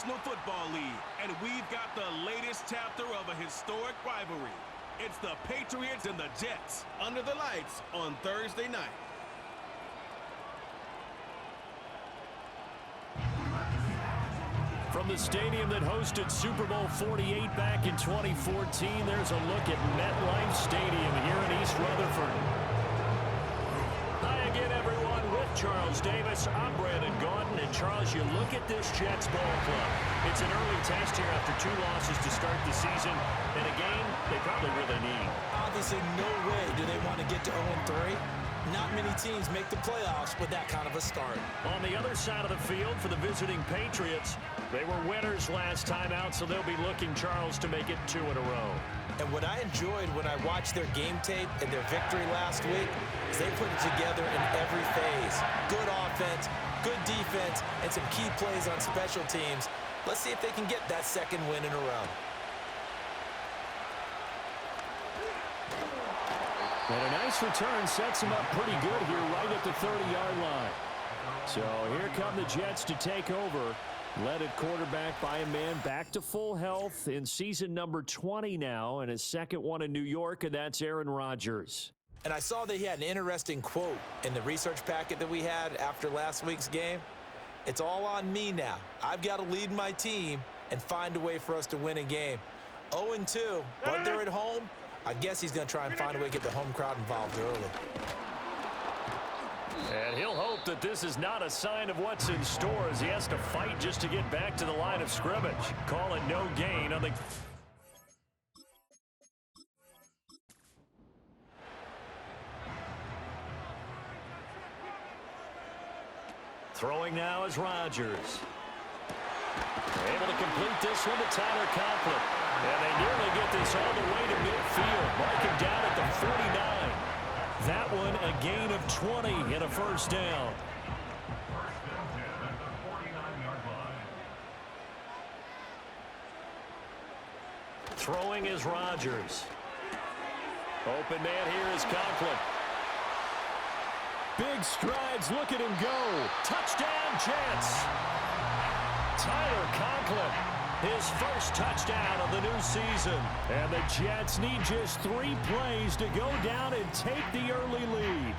National Football League, and we've got the latest chapter of a historic rivalry. It's the Patriots and the Jets under the lights on Thursday night. From the stadium that hosted Super Bowl 48 back in 2014, there's a look at MetLife Stadium here in East Rutherford. Hi again, everyone. With Charles Davis, I'm Brandon Gaudin. And Charles, you look at this Jets ball club. It's an early test here after 2 losses to start the season, and a game they probably really need. Obviously, no way do they want to get to 0-3. Not many teams make the playoffs with that kind of a start. On the other side of the field for the visiting Patriots, they were winners last time out, so they'll be looking, Charles, to make it 2 in a row. And what I enjoyed when I watched their game tape and their victory last week is they put it together in every phase. Good offense, good defense, and some key plays on special teams. Let's see if they can get that second win in a row. And a nice return sets him up pretty good here right at the 30-yard line. So here come the Jets to take over. Led at quarterback by a man back to full health in season number 20 now, and his second one in New York, and that's Aaron Rodgers. And I saw that he had an interesting quote in the research packet that we had after last week's game. It's all on me now. I've got to lead my team and find a way for us to win a game. 0-2, but they're at home. I guess he's going to try and find a way to get the home crowd involved early. And he'll hope that this is not a sign of what's in store as he has to fight just to get back to the line of scrimmage. Call it no gain on the... Throwing now is Rodgers. Able to complete this one to Tyler Conklin. And they nearly get this all the way to midfield. Marking down at the 49. That one a gain of 20 and a first down. Throwing is Rodgers. Open man here is Conklin. Big strides. Look at him go. Touchdown, Jets. Tyler Conklin, his first touchdown of the new season. And the Jets need just 3 plays to go down and take the early lead.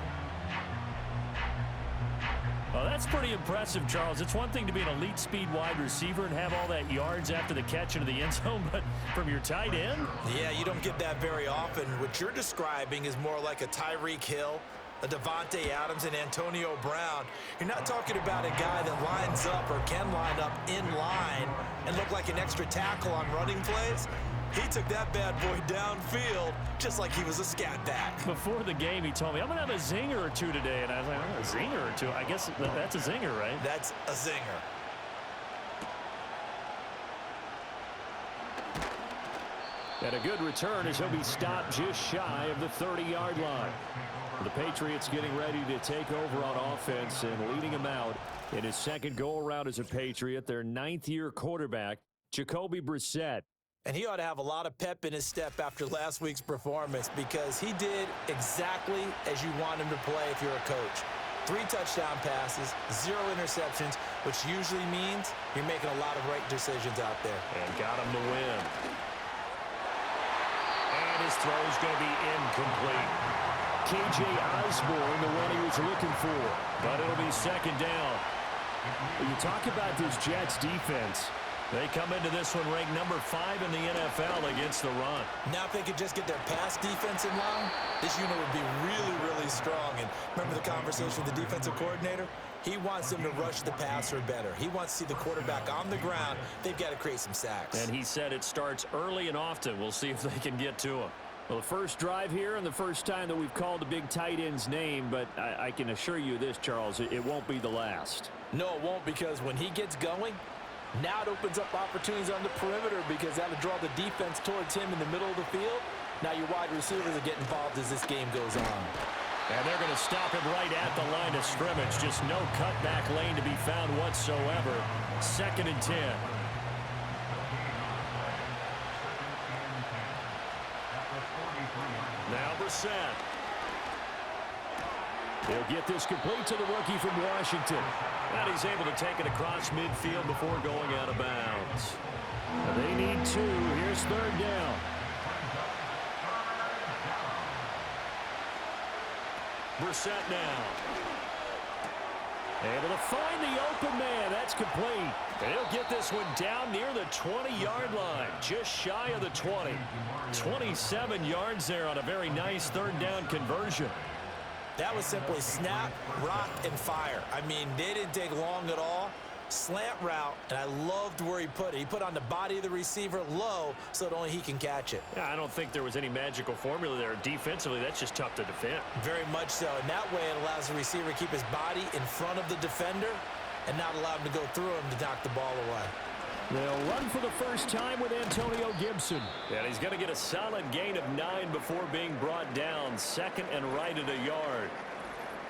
Well, that's pretty impressive, Charles. It's one thing to be an elite speed wide receiver and have all that yards after the catch into the end zone, but from your tight end? Yeah, you don't get that very often. What you're describing is more like a Tyreek Hill, a Devontae Adams, and Antonio Brown. You're not talking about a guy that lines up or can line up in line and look like an extra tackle on running plays. He took that bad boy downfield just like he was a scat back. Before the game, he told me, I'm going to have a zinger or 2 today. And I was like, oh, a zinger or 2? I guess that's a zinger, right? That's a zinger. And a good return as he'll be stopped just shy of the 30-yard line. The Patriots getting ready to take over on offense and leading him out in his second go-around as a Patriot, their 9th-year quarterback, Jacoby Brissett. And he ought to have a lot of pep in his step after last week's performance because he did exactly as you want him to play if you're a coach. 3 touchdown passes, 0 interceptions, which usually means you're making a lot of right decisions out there. And got him to win. And his throw's going to be incomplete. K.J. Osborne, the one he was looking for. But it'll be second down. When you talk about this Jets defense, they come into this one ranked number 5 in the NFL against the run. Now if they could just get their pass defense in line, this unit would be really, really strong. And remember the conversation with the defensive coordinator? He wants them to rush the passer better. He wants to see the quarterback on the ground. They've got to create some sacks. And he said it starts early and often. We'll see if they can get to him. Well, the first drive here and the first time that we've called a big tight end's name, but I can assure you this, Charles, it won't be the last. No, it won't, because when he gets going, now it opens up opportunities on the perimeter because that'll draw the defense towards him in the middle of the field. Now your wide receivers will get involved as this game goes on. And they're going to stop him right at the line of scrimmage. Just no cutback lane to be found whatsoever. 2nd and 10. Now Brissett. He'll get this complete to the rookie from Washington. And he's able to take it across midfield before going out of bounds. 2. Here's third down. Brissett now. Able to find the open man. That's complete. And he'll get this one down near the 20-yard line, just shy of the 20. 27 yards there on a very nice third down conversion. That was simply snap, rock, and fire. I mean, they didn't take long at all. Slant route, and I loved where he put it. He put on the body of the receiver low so that only he can catch it. Yeah, I don't think there was any magical formula there. Defensively, that's just tough to defend. Very much so. And that way it allows the receiver to keep his body in front of the defender and not allow him to go through him to knock the ball away. They'll run for the first time with Antonio Gibson. And he's going to get a solid gain of 9 before being brought down. Second and right at a yard.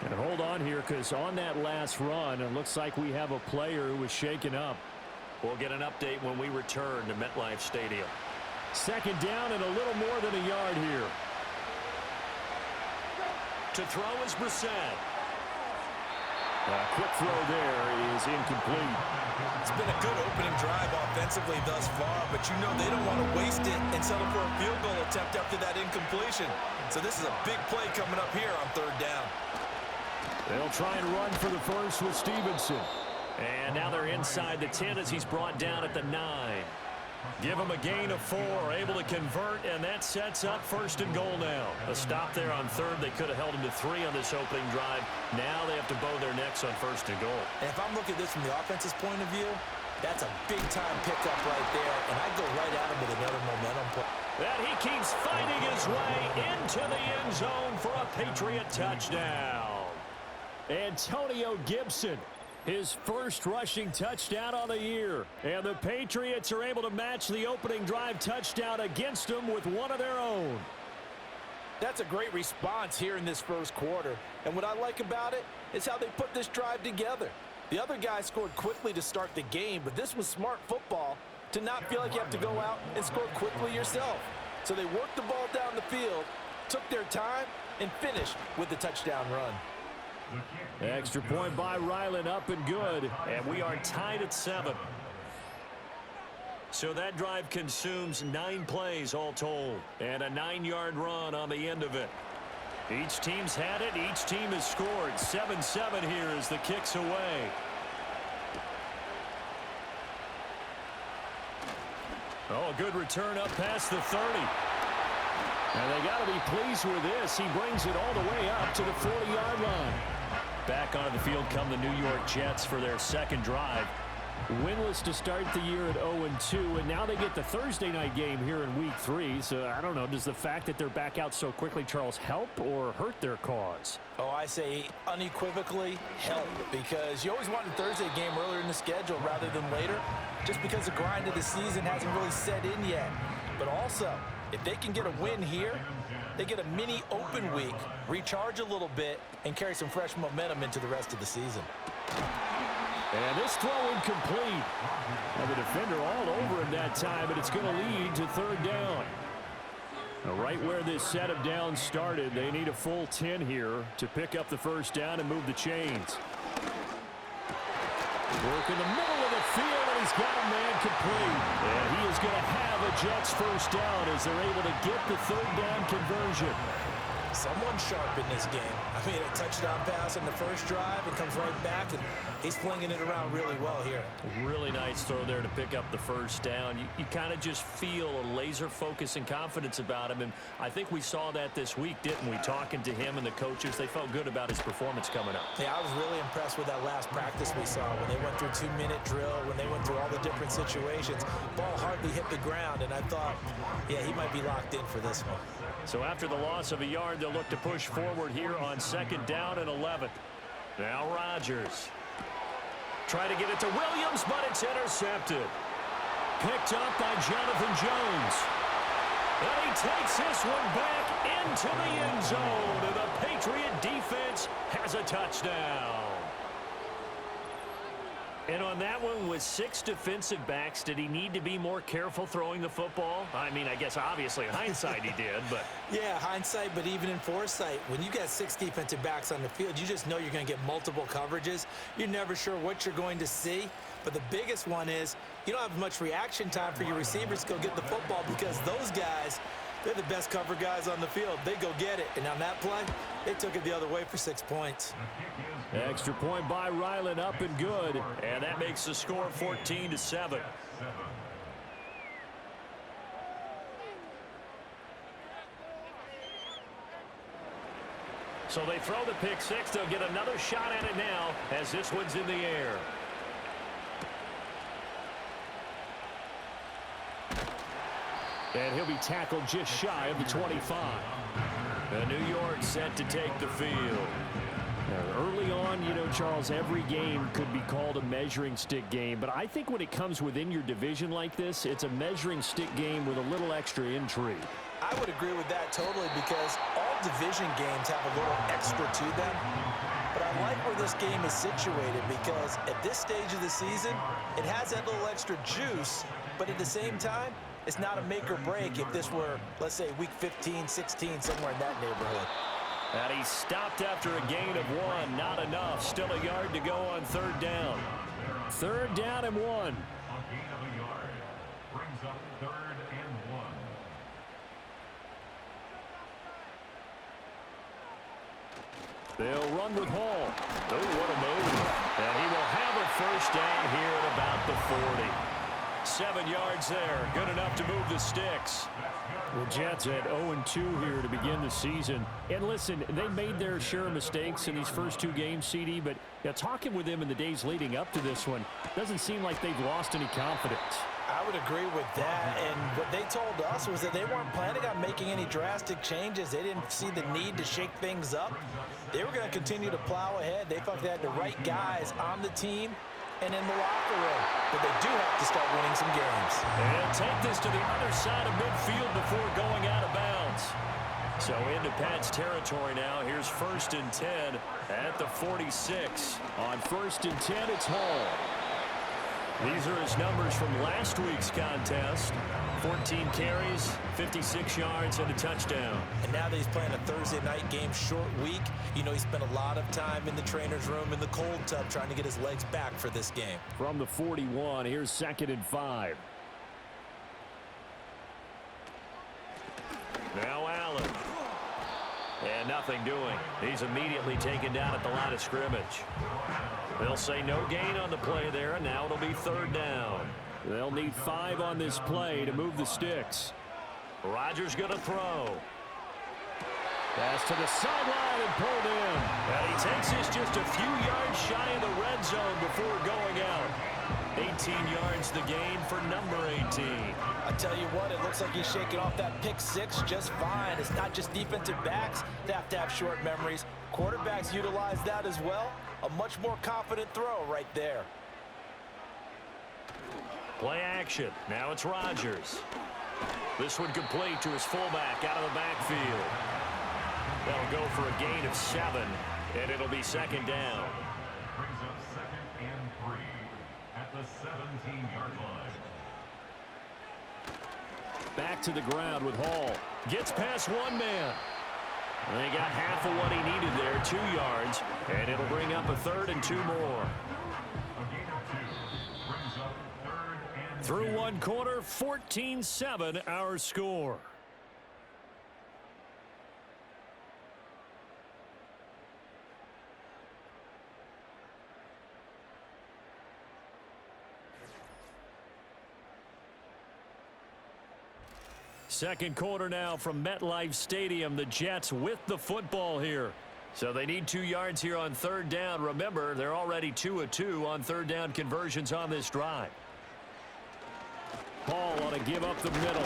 And hold on here, because on that last run, it looks like we have a player who was shaken up. We'll get an update when we return to MetLife Stadium. Second down and a little more than a yard here. To throw is Brissett. A quick throw there is incomplete. It's been a good opening drive offensively thus far, but you know they don't want to waste it and settle for a field goal attempt after that incompletion. So this is a big play coming up here on third down. They'll try and run for the first with Stevenson. And now they're inside the 10 as he's brought down at the 9. Give him a gain of 4, able to convert, and that sets up first and goal now. A stop there on third. They could have held him to 3 on this opening drive. Now they have to bow their necks on first and goal. And if I'm looking at this from the offense's point of view, that's a big-time pickup right there, and I go right at him with another momentum play. And he keeps fighting his way into the end zone for a Patriot touchdown. Antonio Gibson, his first rushing touchdown on the year. And the Patriots are able to match the opening drive touchdown against them with one of their own. That's a great response here in this first quarter. And what I like about it is how they put this drive together. The other guy scored quickly to start the game, but this was smart football to not feel like you have to go out and score quickly yourself. So they worked the ball down the field, took their time, and finished with the touchdown run. Extra point by Ryland, up and good. And we are tied at 7. So that drive consumes 9 plays all told. And a 9-yard run on the end of it. Each team's had it. Each team has scored. 7-7 here as the kick's away. Oh, a good return up past the 30. And they got to be pleased with this. He brings it all the way up to the 40-yard line. Back onto the field come the New York Jets for their second drive. Winless to start the year at 0-2, and now they get the Thursday night game here in Week 3. So, I don't know, does the fact that they're back out so quickly, Charles, help or hurt their cause? Oh, I say unequivocally help, because you always want a Thursday game earlier in the schedule rather than later, just because the grind of the season hasn't really set in yet. But also, if they can get a win here, they get a mini open week, recharge a little bit, and carry some fresh momentum into the rest of the season. And this throw incomplete. Now the defender all over him that time, but it's going to lead to third down. Now right where this set of downs started, they need a full 10 here to pick up the first down and move the chains. Work in the middle of the field, and he's got a man complete. And he is going to have a Jets first down as they're able to get the third down conversion. Someone sharp in this game. I mean, a touchdown pass in the first drive and comes right back, and he's flinging it around really well here. Really nice throw there to pick up the first down. You kind of just feel a laser focus and confidence about him, and I think we saw that this week, didn't we? Talking to him and the coaches, they felt good about his performance coming up. Yeah, I was really impressed with that last practice we saw when they went through 2-minute drill, when they went through all the different situations. Ball hardly hit the ground, and I thought, yeah, he might be locked in for this one. So after the loss of a yard, they'll look to push forward here on second down and 11. Now Rodgers. Try to get it to Williams, but it's intercepted. Picked up by Jonathan Jones. And he takes this one back into the end zone. And the Patriot defense has a touchdown. And on that one, with 6 defensive backs, did he need to be more careful throwing the football? I mean, I guess obviously in hindsight he did, but... Yeah, hindsight, but even in foresight, when you got 6 defensive backs on the field, you just know you're going to get multiple coverages. You're never sure what you're going to see. But the biggest one is you don't have much reaction time for your receivers to go get the football because those guys, they're the best cover guys on the field. They go get it. And on that play, they took it the other way for 6 points. Extra point by Ryland, up and good. And that makes the score 14-7. So they throw the pick six. They'll get another shot at it now as this one's in the air. And he'll be tackled just shy of the 25. And New York set to take the field. Early on, you know, Charles, every game could be called a measuring stick game. But I think when it comes within your division like this, it's a measuring stick game with a little extra intrigue. I would agree with that totally because all division games have a little extra to them. But I like where this game is situated because at this stage of the season, it has that little extra juice. But at the same time, it's not a make or break if this were, let's say, week 15, 16, somewhere in that neighborhood. And he stopped after a gain of 1. Not enough. Still a yard to go on third down. Third down and 1. A gain of a yard brings up 3rd and 1. They'll run with Hall. Oh, what a move. And he will have a first down here at about the 40. 7 yards there. Good enough to move the sticks. The Jets at 0-2 here to begin the season. And listen, they made their share of mistakes in these first 2 games, CD, but talking with them in the days leading up to this one, doesn't seem like they've lost any confidence. I would agree with that, and what they told us was that they weren't planning on making any drastic changes. They didn't see the need to shake things up. They were going to continue to plow ahead. They felt they had the right guys on the team and in the locker room, but they do have to start winning some games. And take this to the other side of midfield before going out of bounds. So into Pat's territory now. Here's 1st and 10 at the 46. On 1st and 10, it's Hall. These are his numbers from last week's contest. 14 carries, 56 yards, and a touchdown. And now that he's playing a Thursday night game, short week, you know, he spent a lot of time in the trainer's room in the cold tub trying to get his legs back for this game. From the 41, here's 2nd and 5. Now Allen. And nothing doing. He's immediately taken down at the line of scrimmage. They'll say no gain on the play there, and now it'll be 3rd down. They'll need 5 on this play to move the sticks. Rodgers going to throw. Pass to the sideline and pulled in. And he takes this just a few yards shy of the red zone before going out. 18 yards the gain for number 18. I tell you what, it looks like he's shaking off that pick 6 just fine. It's not just defensive backs that have to have short memories. Quarterbacks utilize that as well. A much more confident throw right there. Play action. Now it's Rodgers. This one complete to his fullback out of the backfield. That'll go for a gain of 7, and it'll be 2nd down. Brings up 2nd and 3 at the 17-yard line. Back to the ground with Hall. Gets past one man. They got half of what he needed there, 2 yards, and it'll bring up a 3rd and 2 more. A gain of 2 brings up 3rd and 2. Through one quarter, 14-7 our score. Second quarter now from MetLife Stadium. The Jets with the football here. So they need 2 yards here on 3rd down. Remember, they're already 2 of 2 on 3rd down conversions on this drive. Paul on to give up the middle.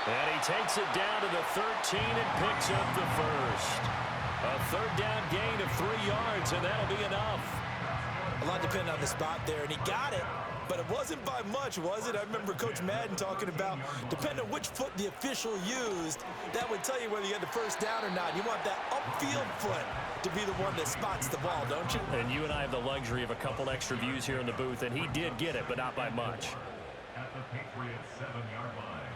And he takes it down to the 13 and picks up the first. A 3rd down gain of 3 yards, and that'll be enough. A lot depending on the spot there, and he got it. But it wasn't by much, was it? I remember Coach Madden talking about, depending on which foot the official used, that would tell you whether you had the first down or not. You want that upfield foot to be the one that spots the ball, don't you? And you and I have the luxury of a couple extra views here in the booth, and he did get it, but not by much. At the Patriots 7-yard line.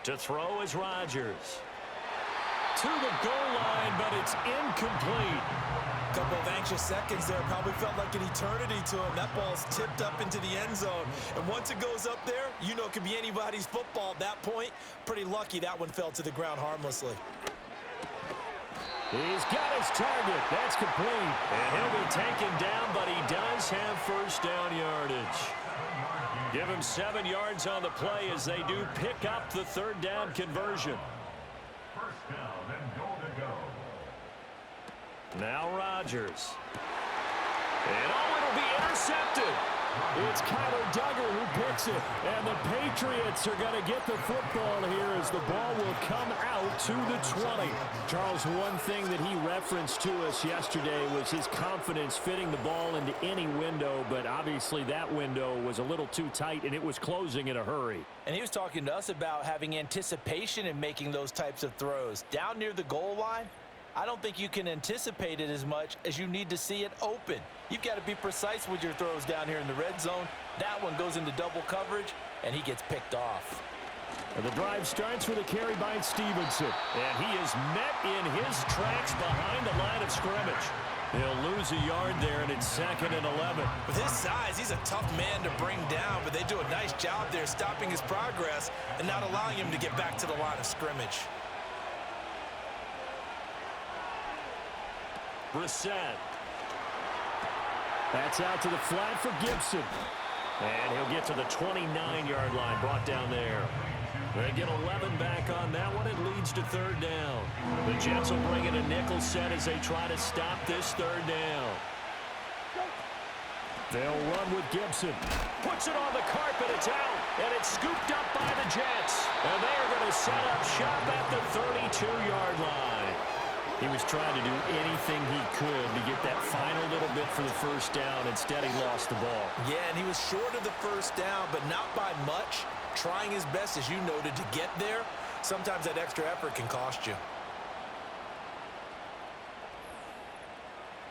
To throw is Rodgers. To the goal line, but it's incomplete. A couple of anxious seconds there. Probably felt like an eternity to him. That ball's tipped up into the end zone. And once it goes up there, you know it could be anybody's football at that point. Pretty lucky that one fell to the ground harmlessly. He's got his target. That's complete. And he'll be taken down, but he does have first down yardage. Give him 7 yards on the play as they do pick up the third down conversion. First down and goal to go. Now Rodgers. And it'll be intercepted. It's Kyler Duggar who picks it. And the Patriots are going to get the football here as the ball will come out to the 20. Charles, one thing that he referenced to us yesterday was his confidence fitting the ball into any window, but obviously that window was a little too tight and it was closing in a hurry. And he was talking to us about having anticipation in making those types of throws. Down near the goal line, I don't think you can anticipate it as much as you need to see it open. You've got to be precise with your throws down here in the red zone. That one goes into double coverage, and he gets picked off. And the drive starts with a carry by Stevenson. And he is met in his tracks behind the line of scrimmage. He'll lose a yard there, and it's 2nd and 11. With his size, he's a tough man to bring down, but they do a nice job there stopping his progress and not allowing him to get back to the line of scrimmage. Brissett. That's out to the flat for Gibson. And he'll get to the 29-yard line, brought down there. They get 11 back on that one. It leads to third down. The Jets will bring in a nickel set as they try to stop this third down. They'll run with Gibson. Puts it on the carpet. It's out. And it's scooped up by the Jets. And they are going to set up shop at the 32-yard line. He was trying to do anything he could to get that final little bit for the first down. Instead, he lost the ball. Yeah, and he was short of the first down, but not by much. Trying his best, as you noted, to get there. Sometimes that extra effort can cost you.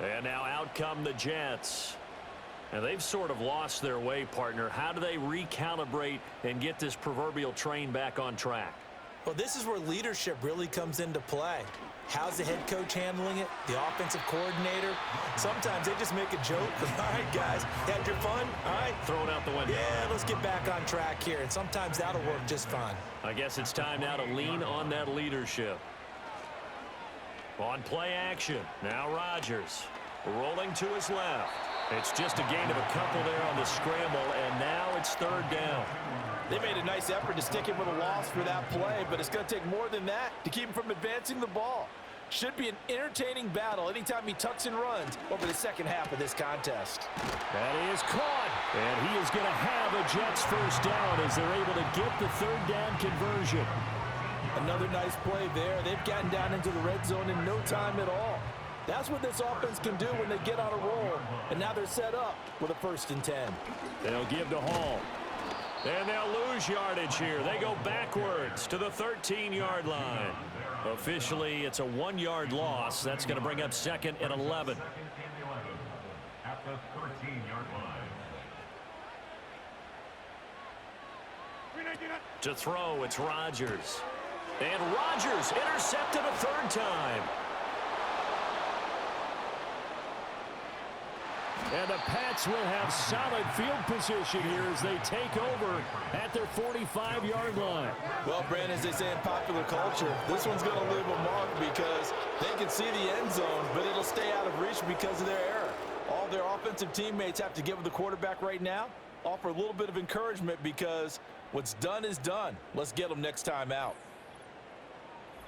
And now out come the Jets. And they've sort of lost their way, partner. How do they recalibrate and get this proverbial train back on track? Well, this is where leadership really comes into play. How's the head coach handling it? The offensive coordinator? Sometimes they just make a joke. All right, guys, had your fun? All right. Throw it out the window. Yeah, let's get back on track here. And sometimes that'll work just fine. I guess it's time now to lean on that leadership. On play action. Now Rodgers rolling to his left. It's just a gain of a couple there on the scramble, and now it's third down. They made a nice effort to stick him with a loss for that play, but it's going to take more than that to keep him from advancing the ball. Should be an entertaining battle anytime he tucks and runs over the second half of this contest. That is caught, and he is going to have a Jets first down as they're able to get the third down conversion. Another nice play there. They've gotten down into the red zone in no time at all. That's what this offense can do when they get on a roll, and now they're set up with a 1st and 10. They'll give to Hall. And they'll lose yardage here. They go backwards to the 13-yard line. Officially, it's a 1-yard loss. That's going to bring up 2nd and 11. At the 13-yard line. To throw, it's Rodgers. And Rodgers intercepted a third time. And the Pats will have solid field position here as they take over at their 45-yard line. Well, Brandon, as they say in popular culture, this one's going to leave a mark because they can see the end zone, but it'll stay out of reach because of their error. All their offensive teammates have to give the quarterback right now, offer a little bit of encouragement because what's done is done. Let's get them next time out.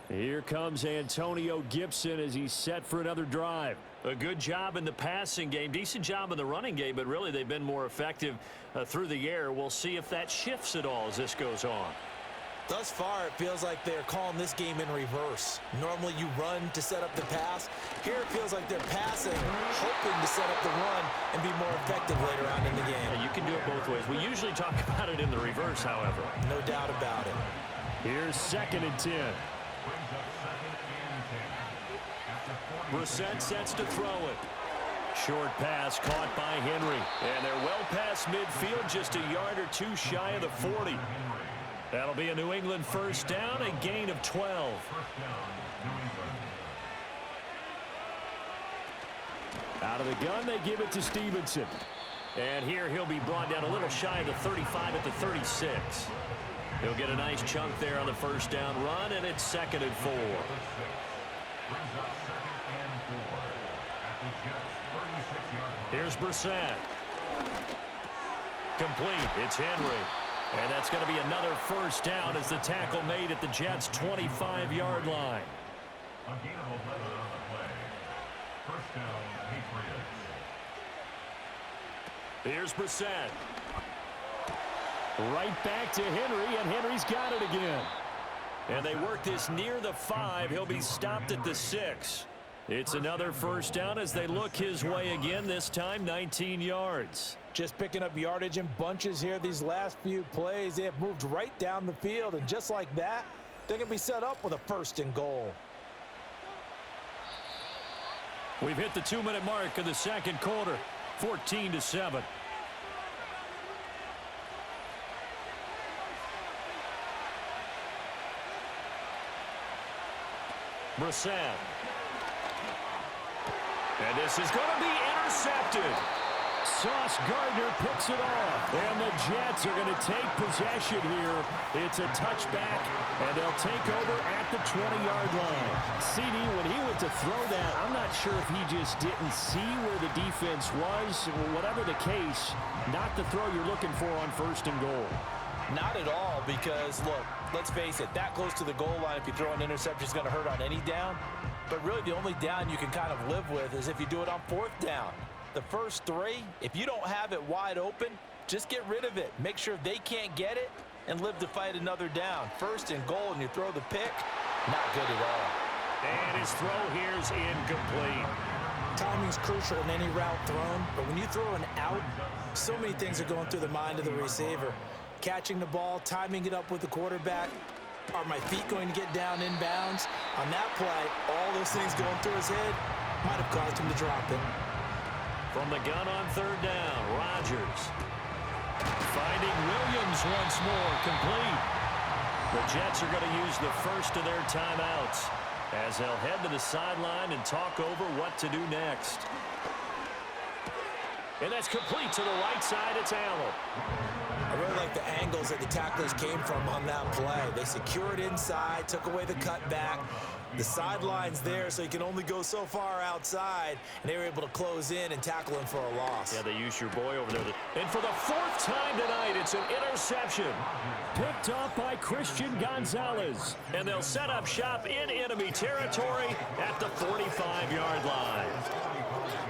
Here comes Antonio Gibson as he's set for another drive. A good job in the passing game, decent job in the running game, but really they've been more effective through the air. We'll see if that shifts at all as this goes on. Thus far, it feels like they're calling this game in reverse. Normally you run to set up the pass. Here it feels like they're passing, hoping to set up the run and be more effective later on in the game. Yeah, you can do it both ways. We usually talk about it in the reverse, however. No doubt about it. Here's 2nd and 10. Brissett sets to throw it. Short pass caught by Henry. And they're well past midfield, just a yard or two shy of the 40. That'll be a New England first down, a gain of 12. Out of the gun, they give it to Stevenson. And here he'll be brought down a little shy of the 35 at the 36. He'll get a nice chunk there on the first down run, and it's 2nd and 4. Here's Brissett. Complete. It's Henry. And that's going to be another first down as the tackle made at the Jets' 25-yard line. A gain of 11 on the play. First down, Patriots. Here's Brissett. Right back to Henry, and Henry's got it again. And they work this near the 5. He'll be stopped at the 6. It's another first down as they look his way again, this time 19 yards. Just picking up yardage in bunches here these last few plays. They have moved right down the field, and just like that, they're going to be set up with a 1st and goal. We've hit the 2-minute mark of the second quarter, 14-7. Brissett. And this is going to be intercepted. Sauce Gardner picks it off. And the Jets are going to take possession here. It's a touchback, and they'll take over at the 20-yard line. CD, when he went to throw that, I'm not sure if he just didn't see where the defense was. Whatever the case, not the throw you're looking for on 1st and goal. Not at all, because, look, let's face it, that close to the goal line, if you throw an interception, is going to hurt on any down. But really, the only down you can kind of live with is if you do it on 4th down. The first 3, if you don't have it wide open, just get rid of it. Make sure they can't get it and live to fight another down. 1st and goal, and you throw the pick, not good at all. And his throw here's incomplete. Timing's crucial in any route thrown, but when you throw an out, so many things are going through the mind of the receiver. Catching the ball, timing it up with the quarterback. Are my feet going to get down inbounds? On that play, all those things going through his head might have caused him to drop it. From the gun on 3rd down, Rodgers. Finding Williams once more, complete. The Jets are going to use the first of their timeouts as they'll head to the sideline and talk over what to do next. And that's complete to the right side. It's Allen. I really like the angles that the tacklers came from on that play. They secured inside, took away the cutback. The sideline's there, so you can only go so far outside, and they were able to close in and tackle him for a loss. Yeah, they used your boy over there. And for the 4th time tonight, it's an interception. Picked off by Christian Gonzalez. And they'll set up shop in enemy territory at the 45-yard line.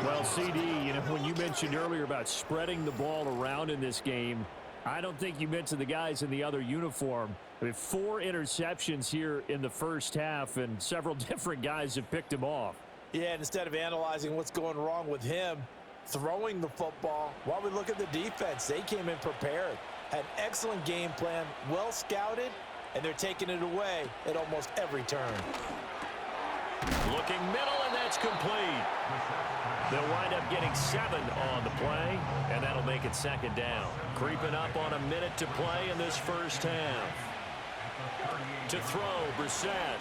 Well, CD, you know, when you mentioned earlier about spreading the ball around in this game, I don't think you mentioned the guys in the other uniform. I mean, 4 interceptions here in the first half, and several different guys have picked him off. Yeah, and instead of analyzing what's going wrong with him, throwing the football, while we look at the defense, they came in prepared, had excellent game plan, well scouted, and they're taking it away at almost every turn. Looking middle, and that's complete. They'll wind up getting 7 on the play, and that'll make it 2nd down. Creeping up on a minute to play in this first half. To throw, Brissett.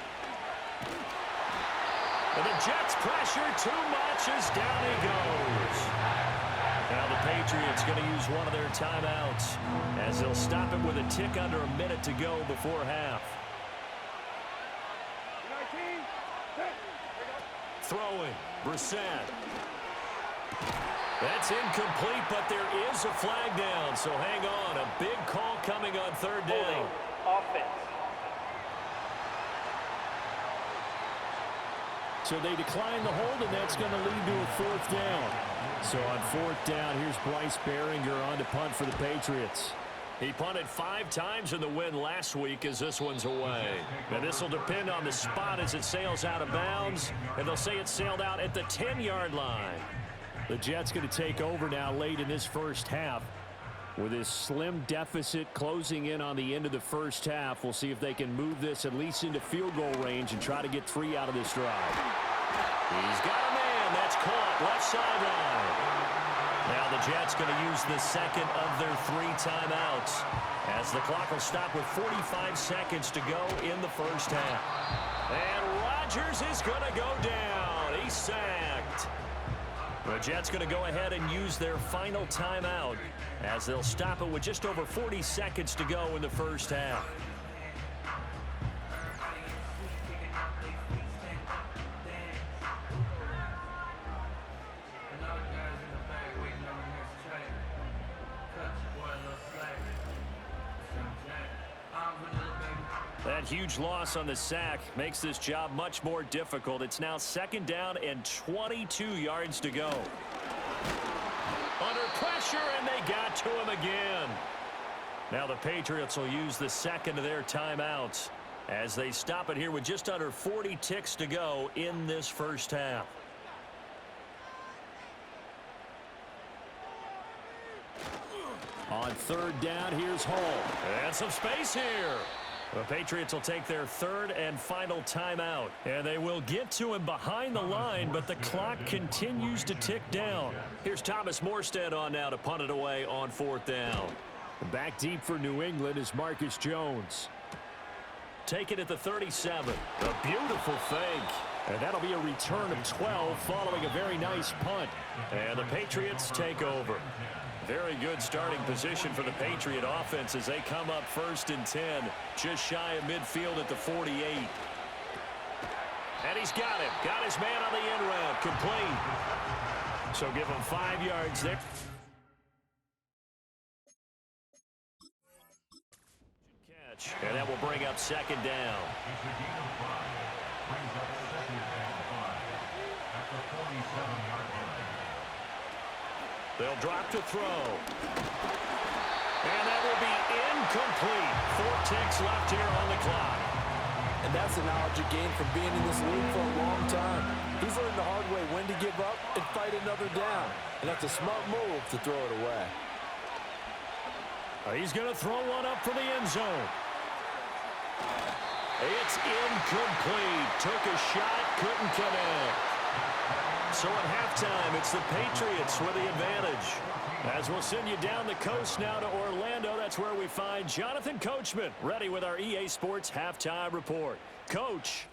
And the Jets pressure too much as down he goes. Now the Patriots going to use one of their timeouts as they'll stop it with a tick under a minute to go before half. Throwing, Brissett. That's incomplete, but there is a flag down, so hang on. A big call coming on 3rd down. Offense. So they decline the hold, and that's going to lead to a 4th down. So on 4th down, here's Bryce Behringer on to punt for the Patriots. He punted 5 times in the win last week as this one's away. Now this will depend on the spot as it sails out of bounds, and they'll say it sailed out at the 10-yard line. The Jets going to take over now late in this first half. With this slim deficit closing in on the end of the first half, we'll see if they can move this at least into field goal range and try to get 3 out of this drive. He's got a man. That's caught. Left sideline. Now the Jets going to use the second of their 3 timeouts as the clock will stop with 45 seconds to go in the first half. And Rodgers is going to go down. He's sacked. The Jets going to go ahead and use their final timeout as they'll stop it with just over 40 seconds to go in the first half. That huge loss on the sack makes this job much more difficult. It's now 2nd down and 22 yards to go. Under pressure, and they got to him again. Now the Patriots will use the second of their timeouts as they stop it here with just under 40 ticks to go in this first half. On 3rd down, here's Hall. And some space here. The Patriots will take their 3rd and final timeout. And they will get to him behind the line, but the clock continues to tick down. Here's Thomas Morstead on now to punt it away on 4th down. Back deep for New England is Marcus Jones. Take it at the 37. A beautiful fake. And that'll be a return of 12 following a very nice punt. And the Patriots take over. Very good starting position for the Patriot offense as they come up 1st and 10, just shy of midfield at the 48. And he's got him. Got his man on the end route. Complete. So give him 5 yards there. Catch. And that will bring up 2nd down. They'll drop to throw. And that will be incomplete. 4 ticks left here on the clock. And that's the knowledge you gain from being in this league for a long time. He's learned the hard way when to give up and fight another down. And that's a smart move to throw it away. He's going to throw one up for the end zone. It's incomplete. Took a shot, couldn't connect. So at halftime, it's the Patriots with the advantage. As we'll send you down the coast now to Orlando, that's where we find Jonathan Coachman, ready with our EA Sports Halftime Report. Coach.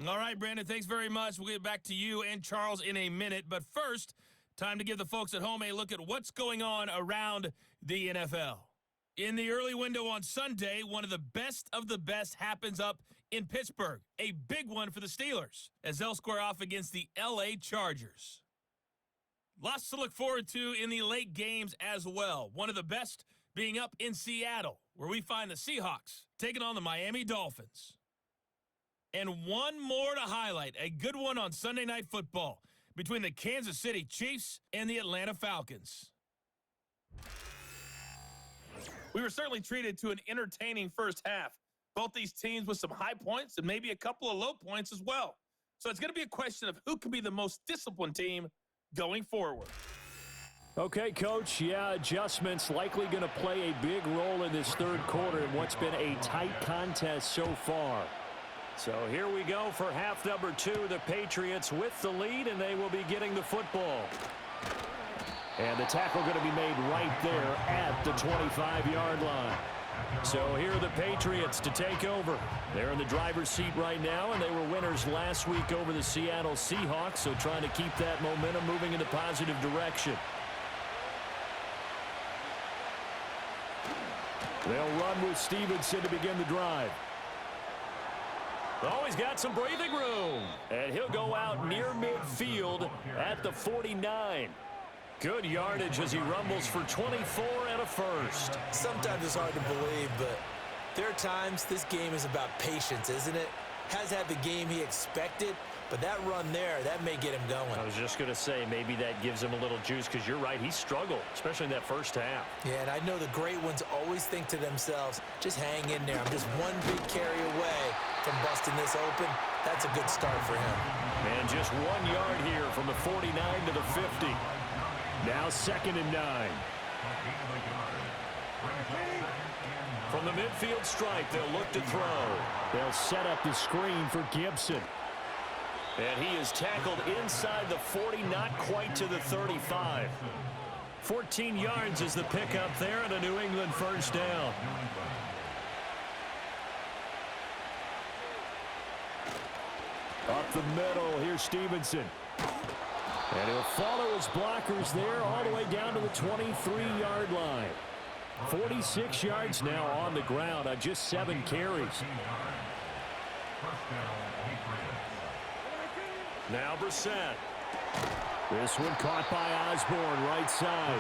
All right, Brandon, thanks very much. We'll get back to you and Charles in a minute. But first, time to give the folks at home a look at what's going on around the NFL. In the early window on Sunday, one of the best happens up in Pittsburgh. A big one for the Steelers as they'll square off against the LA Chargers. Lots to look forward to in the late games as well. One of the best being up in Seattle, where we find the Seahawks taking on the Miami Dolphins. And one more to highlight, a good one on Sunday Night Football between the Kansas City Chiefs and the Atlanta Falcons. We were certainly treated to an entertaining first half. Both these teams with some high points and maybe a couple of low points as well. So it's going to be a question of who can be the most disciplined team going forward. Okay, Coach. Yeah, adjustments likely going to play a big role in this 3rd quarter in what's been a tight contest so far. So here we go for half number 2. The Patriots with the lead, and they will be getting the football. And the tackle going to be made right there at the 25-yard line. So here are the Patriots to take over. They're in the driver's seat right now, and they were winners last week over the Seattle Seahawks, so trying to keep that momentum moving in a positive direction. They'll run with Stevenson to begin the drive. Oh, he's got some breathing room. And he'll go out near midfield at the 49. Good yardage as he rumbles for 24 and a first. Sometimes it's hard to believe, but there are times this game is about patience, isn't it? Has had the game he expected, but that run there, that may get him going. I was just going to say, maybe that gives him a little juice because you're right, he struggled, especially in that first half. Yeah, and I know the great ones always think to themselves, just hang in there. I'm just one big carry away from busting this open. That's a good start for him. And just 1 yard here from the 49 to the 50. Now 2nd and 9. From the midfield stripe, they'll look to throw. They'll set up the screen for Gibson. And he is tackled inside the 40, not quite to the 35. 14 yards is the pickup there, and a New England first down. Up the middle, here's Stevenson. And he'll follow his blockers there all the way down to the 23-yard line. 46 yards now on the ground on just 7 carries. Now Brissett. This one caught by Osborne, right side.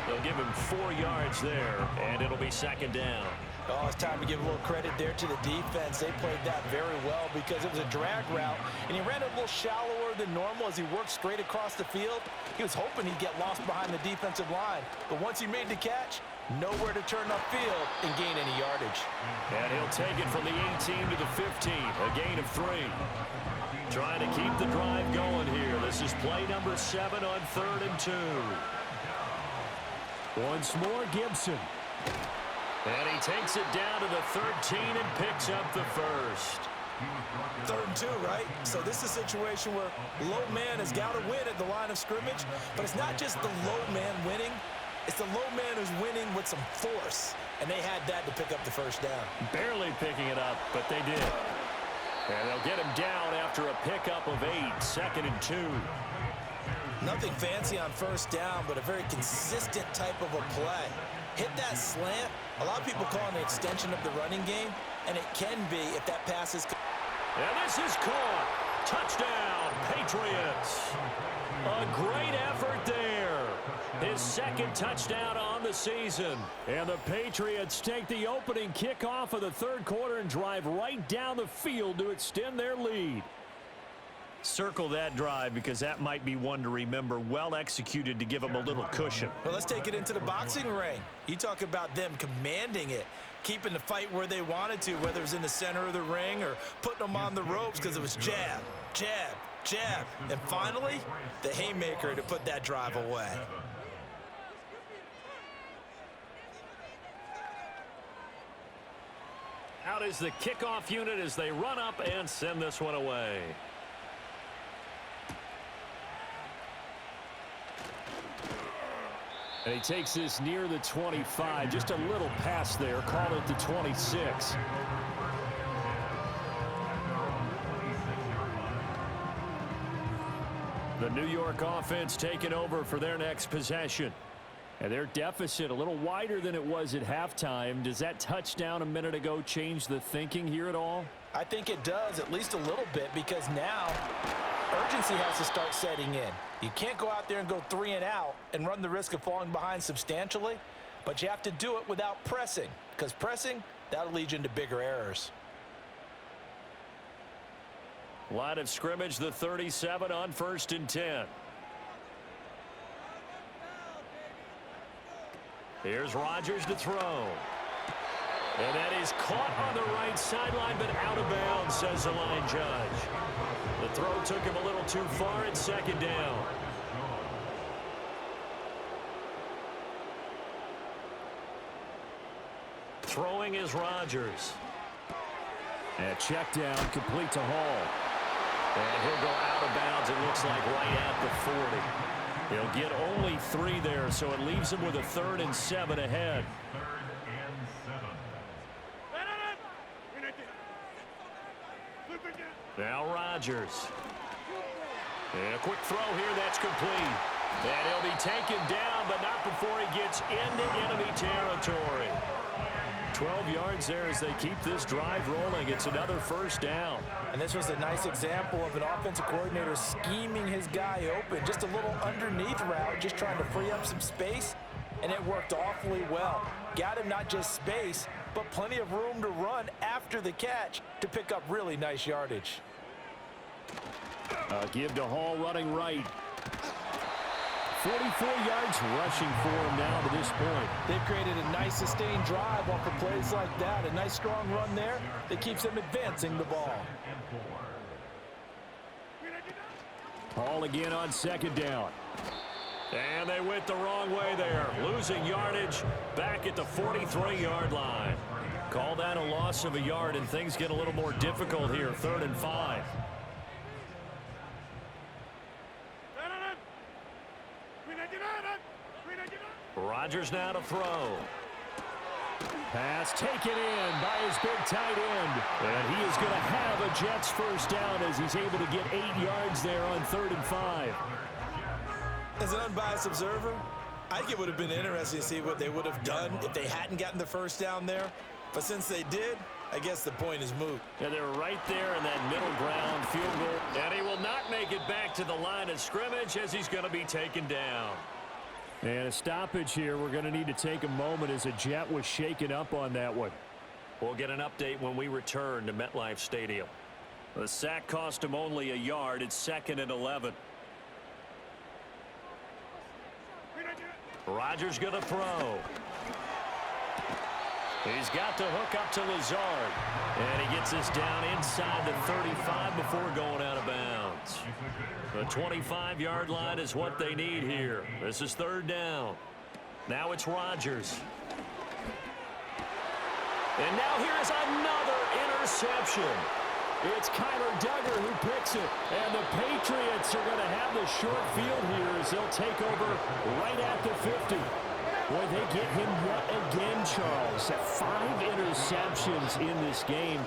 They'll give him 4 yards there, and it'll be second down. Oh, it's time to give a little credit there to the defense. They played that very well because it was a drag route, and he ran it a little shallower than normal as he worked straight across the field. He was hoping he'd get lost behind the defensive line, but once he made the catch, nowhere to turn upfield and gain any yardage. And he'll take it from the 18 to the 15, a gain of 3. Trying to keep the drive going here. This is play number 7 on 3rd and 2. Once more, Gibson. And he takes it down to the 13 and picks up the first. 3rd and 2, right? So this is a situation where low man has got to win at the line of scrimmage, but it's not just the low man winning. It's the low man who's winning with some force, and they had that to pick up the first down. Barely picking it up, but they did. And they'll get him down after a pickup of 8, 2nd and 2. Nothing fancy on first down, but a very consistent type of a play. Hit that slant. A lot of people call it an extension of the running game, and it can be if that pass is... And this is caught. Touchdown, Patriots. A great effort there. His 2nd touchdown on the season. And the Patriots take the opening kickoff of the 3rd quarter and drive right down the field to extend their lead. Circle that drive because that might be one to remember. Well executed to give them a little cushion. Well, let's take it into the boxing ring. You talk about them commanding it, keeping the fight where they wanted to, whether it was in the center of the ring or putting them on the ropes because it was jab, jab, jab. And finally, the haymaker to put that drive away. Out is the kickoff unit as they run up and send this one away. And he takes this near the 25. Just a little pass there. Called it the 26. The New York offense taking over for their next possession. And their deficit a little wider than it was at halftime. Does that touchdown a minute ago change the thinking here at all? I think it does, at least a little bit, because now urgency has to start setting in. You can't go out there and go 3 and out and run the risk of falling behind substantially, but you have to do it without pressing, because pressing, that'll lead you into bigger errors. Line of scrimmage, the 37 on 1st and 10. Here's Rodgers to throw. And that is caught on the right sideline, but out of bounds, says the line judge. The throw took him a little too far at 2nd down. Throwing is Rodgers. And check down, complete to Hall. And he'll go out of bounds, it looks like, right at the 40. He'll get only 3 there, so it leaves him with a 3rd and 7 ahead. Now Rodgers. And a quick throw here, that's complete. And he'll be taken down, but not before he gets into enemy territory. 12 yards there as they keep this drive rolling. It's another first down. And this was a nice example of an offensive coordinator scheming his guy open. Just a little underneath route, just trying to free up some space, and it worked awfully well. Got him not just space, but plenty of room to run after the catch to pick up really nice yardage. Give to Hall running right. 44 yards rushing for him now to this point. They've created a nice sustained drive off of plays like that. A nice strong run there that keeps them advancing the ball. Hall again on 2nd down. And they went the wrong way there. Losing yardage back at the 43-yard line. Call that a loss of a yard, and things get a little more difficult here. 3rd and 5. Rodgers now to throw. Pass taken in by his big tight end. And he is going to have a Jets first down as he's able to get 8 yards there on 3rd and 5. As an unbiased observer, I think it would have been interesting to see what they would have done if they hadn't gotten the first down there. But since they did, I guess the point is moot. And they're right there in that middle ground field goal. And he will not make it back to the line of scrimmage as he's going to be taken down. And a stoppage here. We're going to need to take a moment as a Jet was shaken up on that one. We'll get an update when we return to MetLife Stadium. The sack cost him only a yard. It's 2nd and 11. Rodgers going to throw. He's got to hook up to Lazard. And he gets this down inside the 35 before going out of bounds. The 25-yard line is what they need here. This is 3rd down. Now it's Rodgers. And now here's another interception. It's Kyler Duggar who picks it. And the Patriots are going to have the short field here as they'll take over right at the 50. Boy, they get him yet again, Charles. 5 interceptions in this game.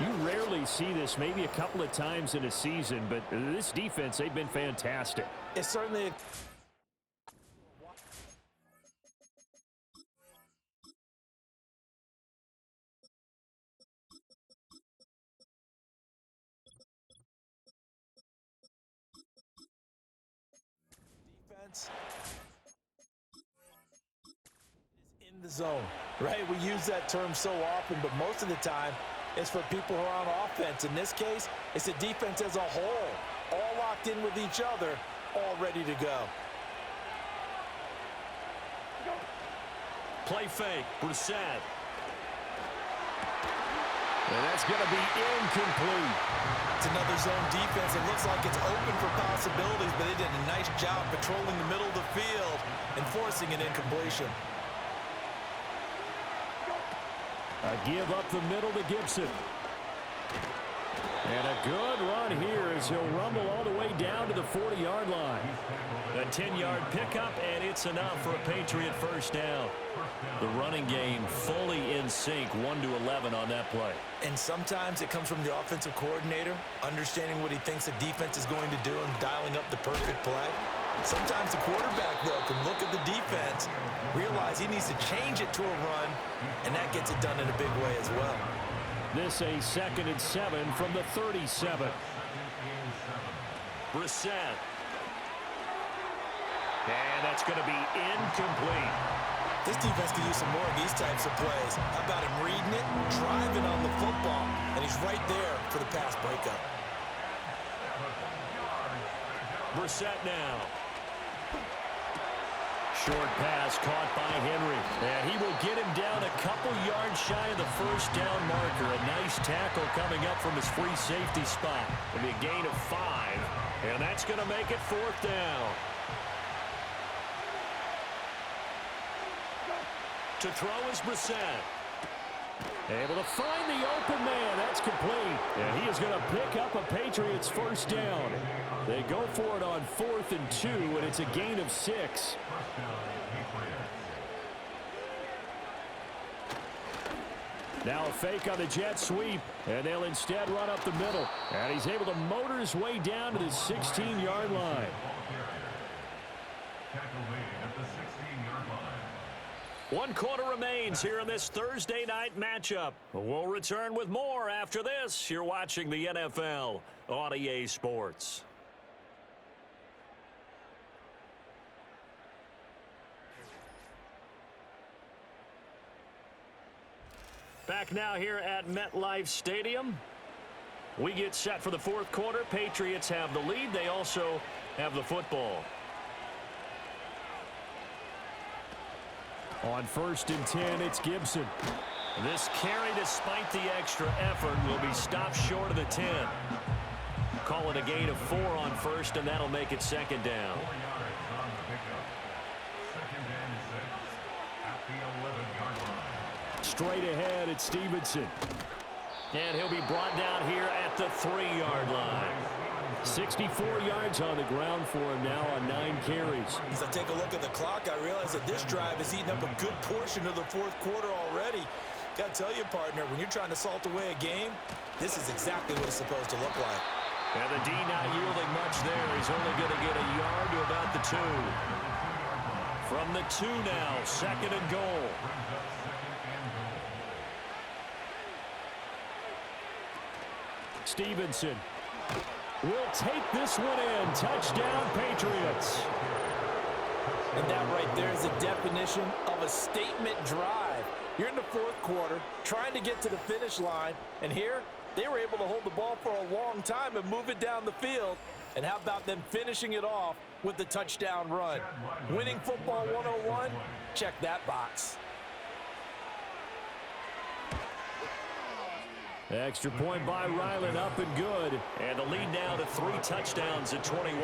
You rarely see this, maybe a couple of times in a season, but this defense, they've been fantastic. It's certainly defense is in the zone, right? We use that term so often, but most of the time it's for people who are on offense. In this case, it's the defense as a whole, all locked in with each other, all ready to go. Play fake, Brissett. And that's going to be incomplete. It's another zone defense. It looks like it's open for possibilities, but they did a nice job patrolling the middle of the field and forcing an incompletion. A give up the middle to Gibson. And a good run here as he'll rumble all the way down to the 40-yard line. A 10-yard pickup, and it's enough for a Patriot first down. The running game fully in sync, 1-11 on that play. And sometimes it comes from the offensive coordinator, understanding what he thinks the defense is going to do and dialing up the perfect play. Sometimes the quarterback, though, can look at the defense, realize he needs to change it to a run, and that gets it done in a big way as well. This a 2nd and 7 from the 37. Brissett. And that's going to be incomplete. This defense can use some more of these types of plays. How about him reading it, driving on the football, and he's right there for the pass breakup. Brissett now. Short pass caught by Henry. And he will get him down a couple yards shy of the first down marker. A nice tackle coming up from his free safety spot. It'll be a gain of 5. And that's going to make it 4th down. To throw is Brissett. Able to find the open man. That's complete. And he is going to pick up a Patriots first down. They go for it on 4th and 2, and it's a gain of 6. Now a fake on the jet sweep, and they'll instead run up the middle. And he's able to motor his way down to the 16-yard line. One quarter remains here in this Thursday night matchup. We'll return with more after this. You're watching the NFL on EA Sports. Back now here at MetLife Stadium. We get set for the 4th quarter. Patriots have the lead. They also have the football. On 1st and 10, it's Gibson. This carry, despite the extra effort, will be stopped short of the 10. Call it a gain of 4 on 1st, and that'll make it 2nd down. Straight ahead, it's Stevenson. And he'll be brought down here at the 3-yard line. 64 yards on the ground for him now on 9 carries. As I take a look at the clock, I realize that this drive has eaten up a good portion of the fourth quarter already. Got to tell you, partner, when you're trying to salt away a game, this is exactly what it's supposed to look like. And the D not yielding much there. He's only going to get a yard to about the 2. From the 2 now, 2nd and goal. Stevenson will take this one in. Touchdown, Patriots. And that right there is the definition of a statement drive. You're in the fourth quarter, trying to get to the finish line, and here they were able to hold the ball for a long time and move it down the field. And how about them finishing it off with the touchdown run? Winning football 101, check that box. Extra point by Ryland, up and good. And the lead now to 3 touchdowns at 21.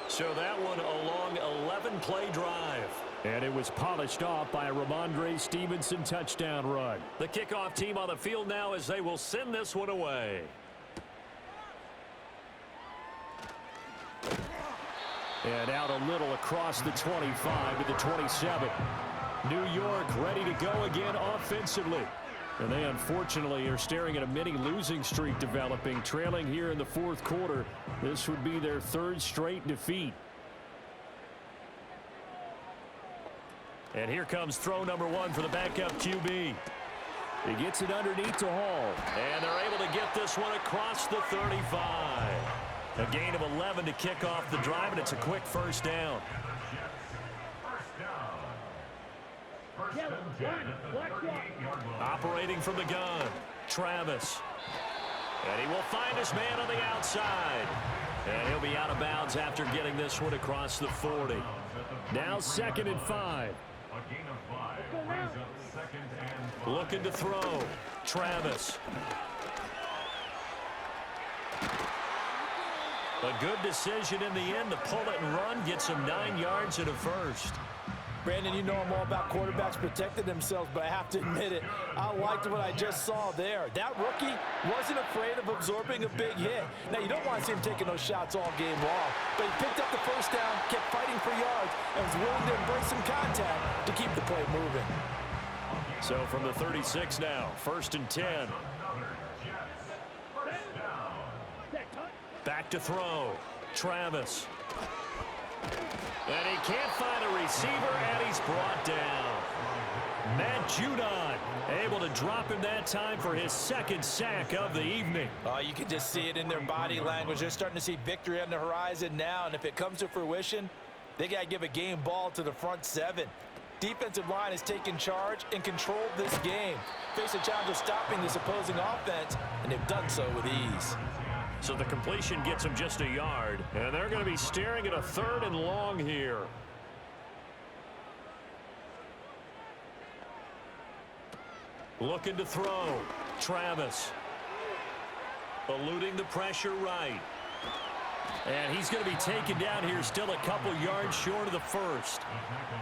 So that one a long 11-play drive. And it was polished off by a Ramondre Stevenson touchdown run. The kickoff team on the field now as they will send this one away. And out a little across the 25 to the 27. New York ready to go again offensively. And they unfortunately are staring at a mini losing streak developing, trailing here in the fourth quarter. This would be their 3rd straight defeat. And here comes throw number 1 for the backup QB. He gets it underneath to Hall. And they're able to get this one across the 35. A gain of 11 to kick off the drive, and it's a quick first down. Operating from the gun, Travis. And he will find his man on the outside. And he'll be out of bounds after getting this one across the 40. Now 2nd and 5. Looking to throw, Travis. A good decision in the end to pull it and run, get some 9 yards and a first. Brandon, you know I'm all about quarterbacks protecting themselves, but I have to admit it, I liked what I just saw there. That rookie wasn't afraid of absorbing a big hit. Now, you don't want to see him taking those shots all game long, but he picked up the first down, kept fighting for yards, and was willing to embrace some contact to keep the play moving. So from the 36 now, 1st and 10. Back to throw, Travis. And he can't find a receiver, and he's brought down. Matt Judon able to drop him that time for his 2nd sack of the evening. You can just see it in their body language. They're starting to see victory on the horizon now, and if it comes to fruition, they got to give a game ball to the front 7. Defensive line has taken charge and controlled this game. Face a challenge of stopping this opposing offense, and they've done so with ease. So the completion gets them just a yard, and they're going to be staring at a 3rd and long here. Looking to throw, Travis. Eluding the pressure right. And he's going to be taken down here still a couple yards short of the first.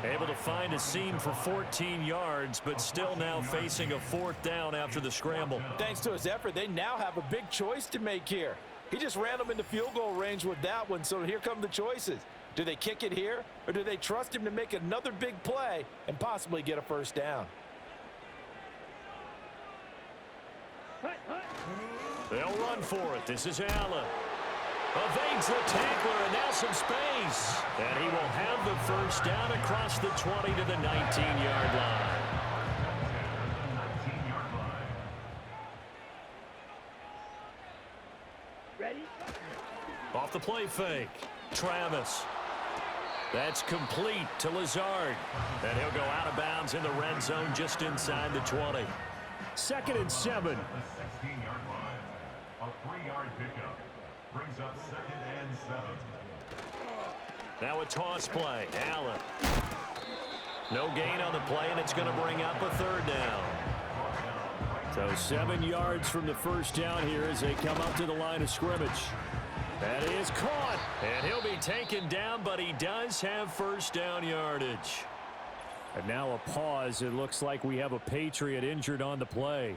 Able to find a seam for 14 yards, but still now facing a 4th down after the scramble. Thanks to his effort, they now have a big choice to make here. He just ran them into field goal range with that one, so here come the choices. Do they kick it here, or do they trust him to make another big play and possibly get a first down? They'll run for it. This is Allen. Evades the tackler, and now some space. And he will have the first down across the 20 to the 19-yard line. Off the play fake, Travis. That's complete to Lazard. And he'll go out of bounds in the red zone just inside the 20. 2nd and 7. The 16-yard line. A 3-yard pickup brings up 2nd and 7. Now a toss play, Allen. No gain on the play, and it's going to bring up a 3rd down. So 7 yards from the first down here as they come up to the line of scrimmage. That is caught, and he'll be taken down, but he does have first down yardage. And now a pause. It looks like we have a Patriot injured on the play.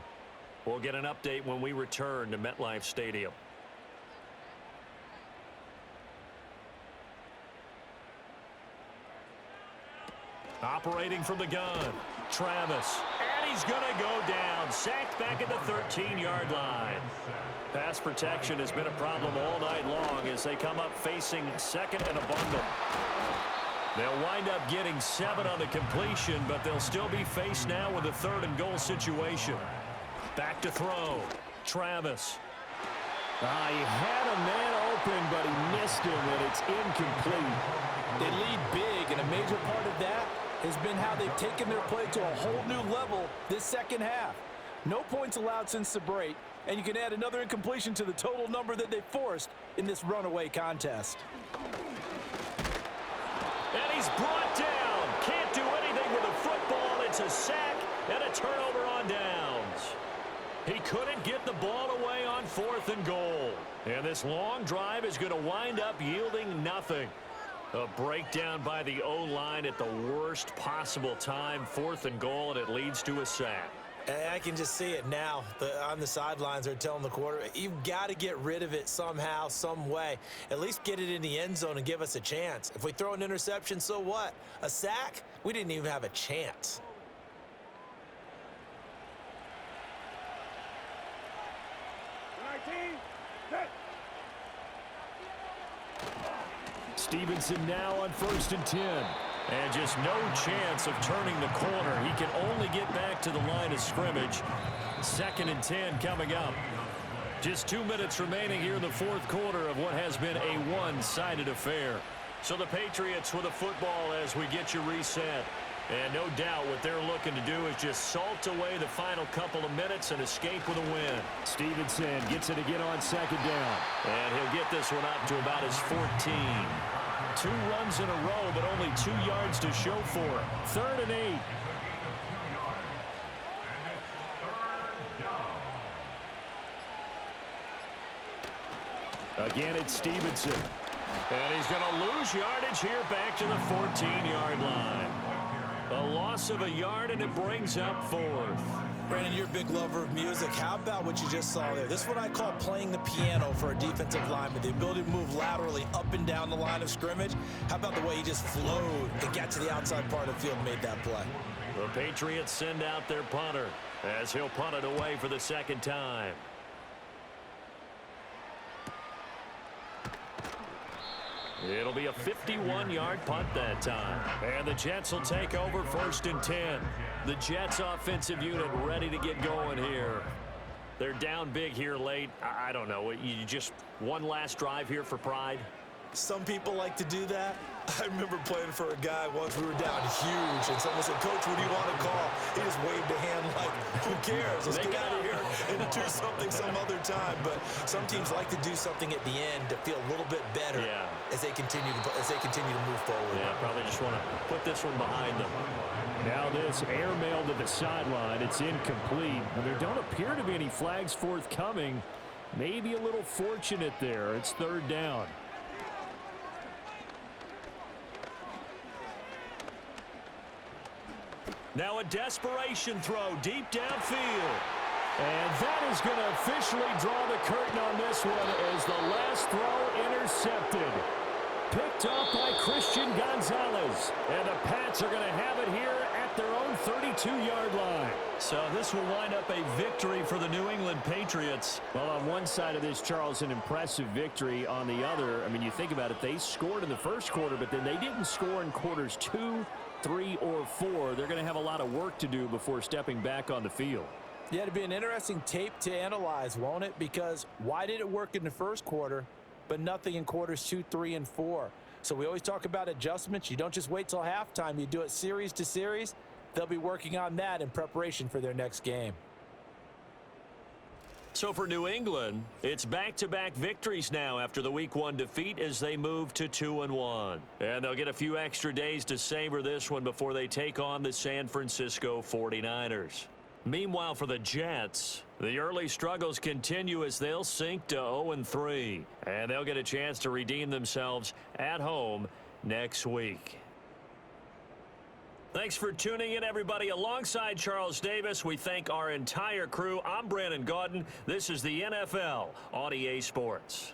We'll get an update when we return to MetLife Stadium. Operating from the gun, Travis. And he's going to go down. Sacked back at the 13-yard line. Pass protection has been a problem all night long as they come up facing second and a bundle. They'll wind up getting 7 on the completion, but they'll still be faced now with a 3rd and goal situation. Back to throw. Travis. He had a man open, but he missed him, and it's incomplete. They lead big, and a major part of that has been how they've taken their play to a whole new level this second half. No points allowed since the break, and you can add another incompletion to the total number that they forced in this runaway contest. And he's brought down. Can't do anything with a football. It's a sack and a turnover on downs. He couldn't get the ball away on 4th and goal. And this long drive is going to wind up yielding nothing. A breakdown by the O-line at the worst possible time. 4th and goal, and it leads to a sack. I can just see it now. On the sidelines, they're telling the quarterback, you've got to get rid of it somehow, some way. At least get it in the end zone and give us a chance. If we throw an interception, so what? A sack? We didn't even have a chance. Stevenson now on 1st and 10. And just no chance of turning the corner. He can only get back to the line of scrimmage. 2nd and 10 coming up. Just 2 minutes remaining here in the 4th quarter of what has been a one-sided affair. So the Patriots with a football as we get you reset. And no doubt what they're looking to do is just salt away the final couple of minutes and escape with a win. Stevenson gets it again on 2nd down. And he'll get this one up to about his 14. 2 runs in a row, but only 2 yards to show for it. 3rd and 8. Again, it's Stevenson. And he's going to lose yardage here back to the 14-yard line. A loss of a yard, and it brings up 4th. Brandon, you're a big lover of music. How about what you just saw there? This is what I call playing the piano for a defensive lineman. The ability to move laterally up and down the line of scrimmage. How about the way he just flowed and got to the outside part of the field and made that play? The Patriots send out their punter as he'll punt it away for the 2nd time. It'll be a 51-yard punt that time. And the Jets will take over 1st and 10. The Jets offensive unit ready to get going here. They're down big here late. I don't know. You just one last drive here for pride? Some people like to do that. I remember playing for a guy once. We were down huge, and someone said, Coach, what do you want to call? He just waved a hand like, who cares? Let's get out of here and do something some other time. But some teams like to do something at the end to feel a little bit better as they continue to move forward. Yeah, probably just want to put this one behind them. Now this airmail to the sideline. It's incomplete. And there don't appear to be any flags forthcoming. Maybe a little fortunate there. It's 3rd down. Now a desperation throw deep downfield. And that is going to officially draw the curtain on this one as the last throw intercepted. Picked up by Christian Gonzalez. And the Pats are going to have it here at their own 32-yard line. So this will wind up a victory for the New England Patriots. Well, on one side of this, Charles, an impressive victory. On the other, I mean, you think about it, they scored in the first quarter, but then they didn't score in quarters 2, 3, or 4. They're going to have a lot of work to do before stepping back on the field. Yeah, it'll be an interesting tape to analyze, won't it? Because why did it work in the first quarter, but nothing in quarters 2, 3, and 4? So we always talk about adjustments. You don't just wait till halftime. You do it series to series. They'll be working on that in preparation for their next game. So for New England, it's back-to-back victories now after the Week 1 defeat as they move to 2-1. And they'll get a few extra days to savor this one before they take on the San Francisco 49ers. Meanwhile, for the Jets, the early struggles continue as they'll sink to 0-3. And they'll get a chance to redeem themselves at home next week. Thanks for tuning in, everybody. Alongside Charles Davis, we thank our entire crew. I'm Brandon Gaudin. This is the NFL on EA Sports.